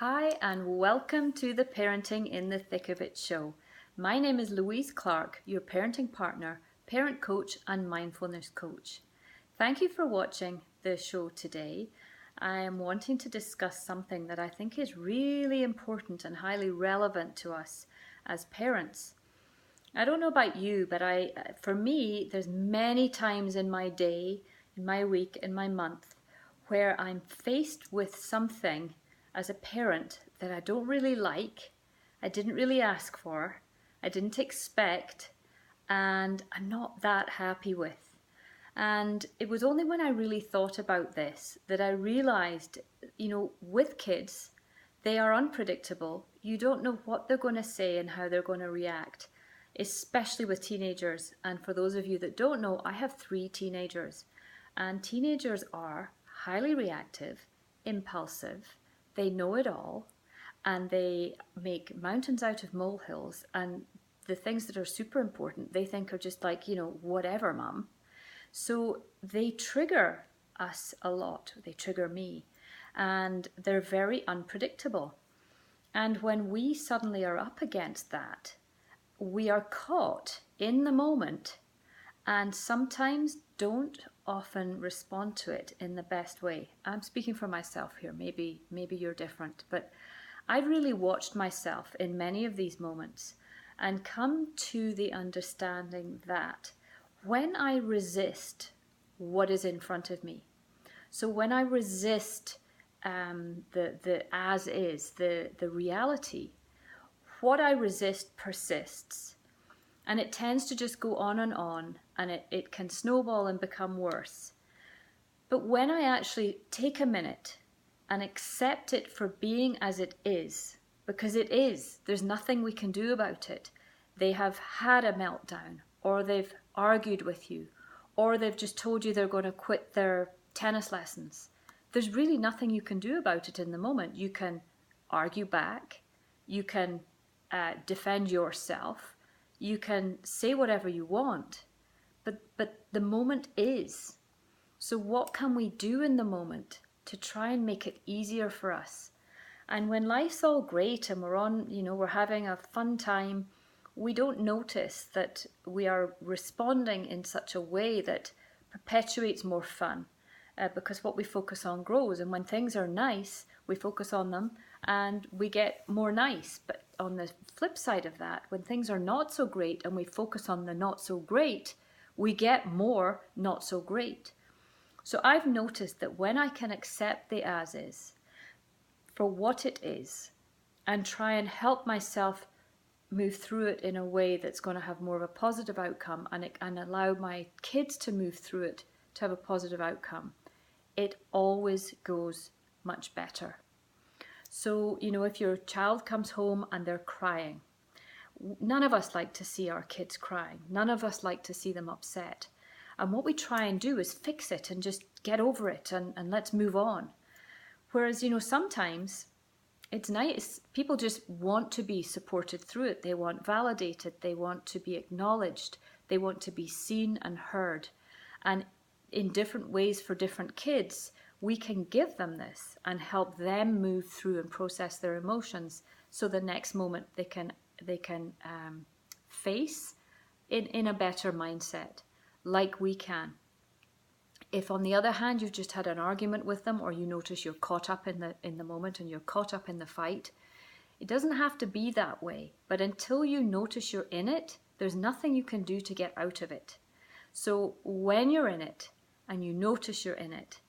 Hi, and welcome to the Parenting in the Thick of It show. My name is Louise Clark, your parenting partner, parent coach, and mindfulness coach. Thank you for watching the show today. I am wanting to discuss something that I think is really important and highly relevant to us as parents. I don't know about you, but for me, there's many times in my day, in my week, in my month, where I'm faced with something as a parent that I don't really like, I didn't really ask for, I didn't expect, and I'm not that happy with. And it was only when I really thought about this that I realized, with kids, they are unpredictable. You don't know what they're going to say and how they're going to react, especially with teenagers. And for those of you that don't know, I have 3 teenagers. And teenagers are highly reactive, impulsive, they know it all, and they make mountains out of molehills. And the things that are super important, they think are just like, whatever, mum. So they trigger us a lot. They trigger me. And they're very unpredictable. And when we suddenly are up against that, we are caught in the moment and sometimes don't often respond to it in the best way. I'm speaking for myself here. Maybe you're different, but I've really watched myself in many of these moments and come to the understanding that when I resist what is in front of me, so when I resist the as is, the reality, what I resist persists. And it tends to just go on, and it can snowball and become worse. But when I actually take a minute and accept it for being as it is, because it is, there's nothing we can do about it. They have had a meltdown, or they've argued with you, or they've just told you they're going to quit their tennis lessons. There's really nothing you can do about it in the moment. You can argue back, you can defend yourself, you can say whatever you want, but the moment is. So what can we do in the moment to try and make it easier for us? And when life's all great and we're having a fun time, we don't notice that we are responding in such a way that perpetuates more fun, because what we focus on grows. And when things are nice, we focus on them and we get more nice. But on the flip side of that, when things are not so great and we focus on the not so great, we get more not so great. So I've noticed that when I can accept the as is for what it is and try and help myself move through it in a way that's going to have more of a positive outcome, and allow my kids to move through it to have a positive outcome, it always goes much better. So, if your child comes home and they're crying, none of us like to see our kids crying. None of us like to see them upset. And what we try and do is fix it and just get over it and let's move on. Whereas, sometimes it's nice. People just want to be supported through it. They want validated. They want to be acknowledged. They want to be seen and heard. And in different ways for different kids, we can give them this and help them move through and process their emotions, so the next moment they can face in a better mindset, like we can. If on the other hand you've just had an argument with them, or you notice you're caught up in the moment and you're caught up in the fight, it doesn't have to be that way. But until you notice you're in it, there's nothing you can do to get out of it. So when you're in it and you notice you're in it,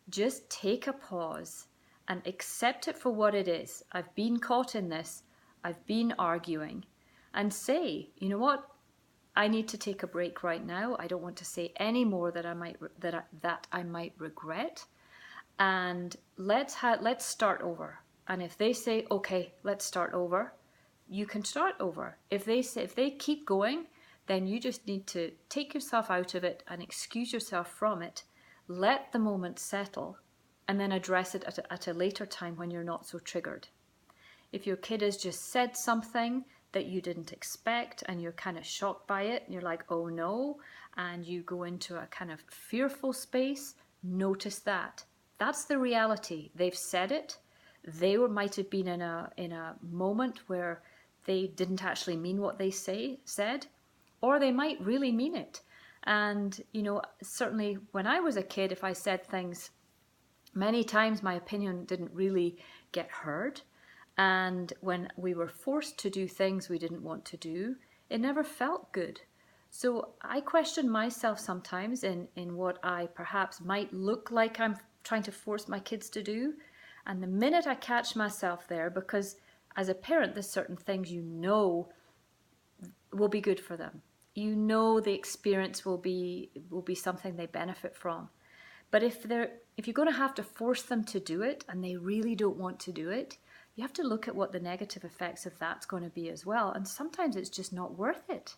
just take a pause and accept it for what it is. I've been caught in this. I've been arguing. And say, you know what? I need to take a break right now. I don't want to say any more that I might regret. And let's start over. And if they say, okay, let's start over, you can start over. If they keep going, then you just need to take yourself out of it and excuse yourself from it. Let the moment settle, and then address it at a later time when you're not so triggered. If your kid has just said something that you didn't expect and you're kind of shocked by it and you're like, oh no, and you go into a kind of fearful space, notice that. That's the reality. They've said it. might have been in a moment where they didn't actually mean what they said, or they might really mean it. And, certainly when I was a kid, if I said things, many times my opinion didn't really get heard. And when we were forced to do things we didn't want to do, it never felt good. So I question myself sometimes in what I perhaps might look like I'm trying to force my kids to do. And the minute I catch myself there, because as a parent, there's certain things will be good for them. The experience will be something they benefit from. But if you're going to have to force them to do it and they really don't want to do it, you have to look at what the negative effects of that's going to be as well. And sometimes it's just not worth it.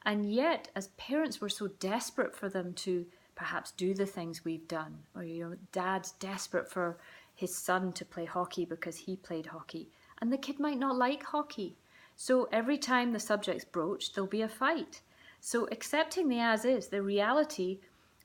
And yet, as parents, we're so desperate for them to perhaps do the things we've done. Or, dad's desperate for his son to play hockey because he played hockey. And the kid might not like hockey. So every time the subject's broached, there'll be a fight. So accepting the as is, the reality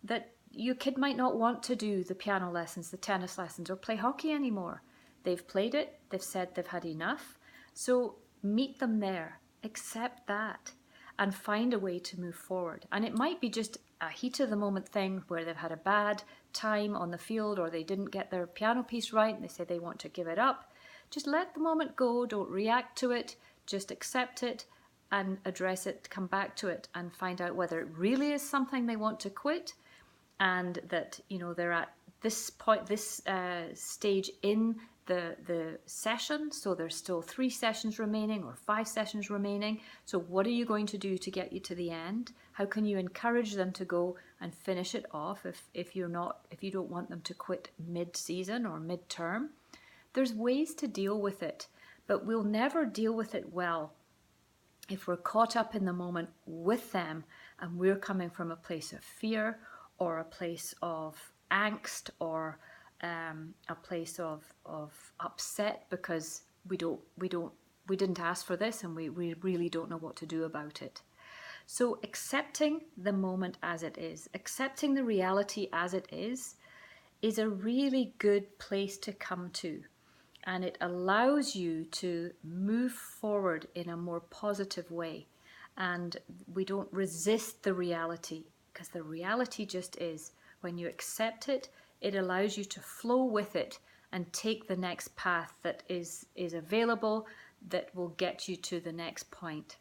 that your kid might not want to do the piano lessons, the tennis lessons, or play hockey anymore. They've played it, they've said they've had enough. So meet them there, accept that, and find a way to move forward. And it might be just a heat of the moment thing where they've had a bad time on the field, or they didn't get their piano piece right and they say they want to give it up. Just let the moment go, don't react to it, just accept it and address it, come back to it and find out whether it really is something they want to quit, and that they're at this point, this stage in the session, so there's still 3 sessions remaining or 5 sessions remaining. So what are you going to do to get you to the end? How can you encourage them to go and finish it off if you don't want them to quit mid-season or mid-term? There's ways to deal with it, but we'll never deal with it well if we're caught up in the moment with them and we're coming from a place of fear or a place of angst or a place of upset because we didn't ask for this and we really don't know what to do about it. So accepting the moment as it is, accepting the reality as it is a really good place to come to. And it allows you to move forward in a more positive way. And we don't resist the reality, because the reality just is. When you accept it, it allows you to flow with it and take the next path that is available, that will get you to the next point.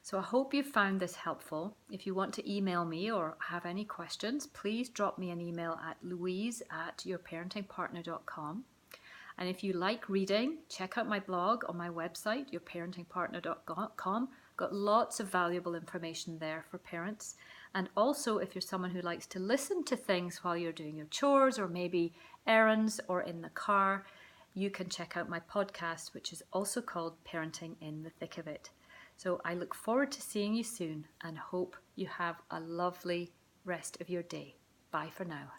So I hope you found this helpful. If you want to email me or have any questions, please drop me an email at louise@yourparentingpartner.com. And if you like reading, check out my blog on my website, yourparentingpartner.com. Got lots of valuable information there for parents. And also, if you're someone who likes to listen to things while you're doing your chores or maybe errands or in the car, you can check out my podcast, which is also called Parenting in the Thick of It. So I look forward to seeing you soon and hope you have a lovely rest of your day. Bye for now.